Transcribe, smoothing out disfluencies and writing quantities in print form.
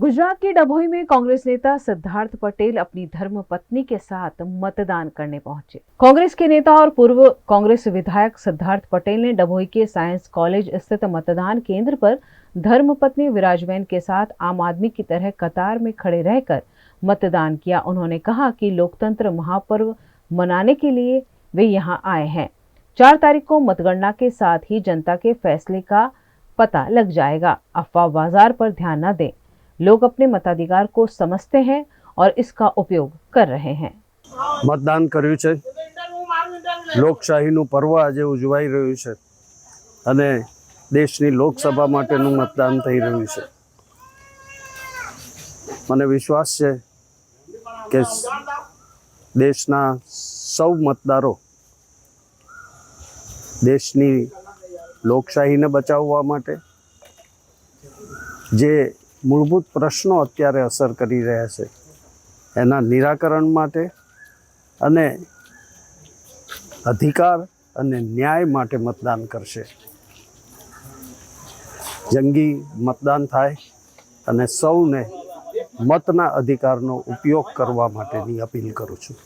गुजरात के डभोई में कांग्रेस नेता सिद्धार्थ पटेल अपनी धर्मपत्नी के साथ मतदान करने पहुंचे। कांग्रेस के नेता और पूर्व कांग्रेस विधायक सिद्धार्थ पटेल ने डभोई के साइंस कॉलेज स्थित मतदान केंद्र पर धर्मपत्नी विराजबेन के साथ आम आदमी की तरह कतार में खड़े रहकर मतदान किया। उन्होंने कहा कि लोकतंत्र महापर्व मनाने के लिए वे यहां आए हैं। 4 तारीख को मतगणना के साथ ही जनता के फैसले का पता लग जाएगा। अफवाह बाजार पर ध्यान न दें। लोग अपने मताधिकार को समझते हैं और इसका उपयोग कर रहे हैं। मतदान कर्યું છે। લોકશાહીનું પર્વ આજે ઉજવાઈ રહ્યું છે અને દેશની લોકસભા માટેનું મતદાન થઈ રહ્યું છે। મને વિશ્વાસ છે કે દેશના સૌ મતદારો દેશની લોકશાહીને બચાવવા માટે જે મૂળભૂત પ્રશ્નો અત્યારે અસર કરી રહ્યા છે એના નિરાકરણ માટે અને અધિકાર અને ન્યાય માટે મતદાન કરશે। જંગી મતદાન થાય અને સૌને મતના અધિકારનો ઉપયોગ કરવા માટેની અપીલ કરું છું।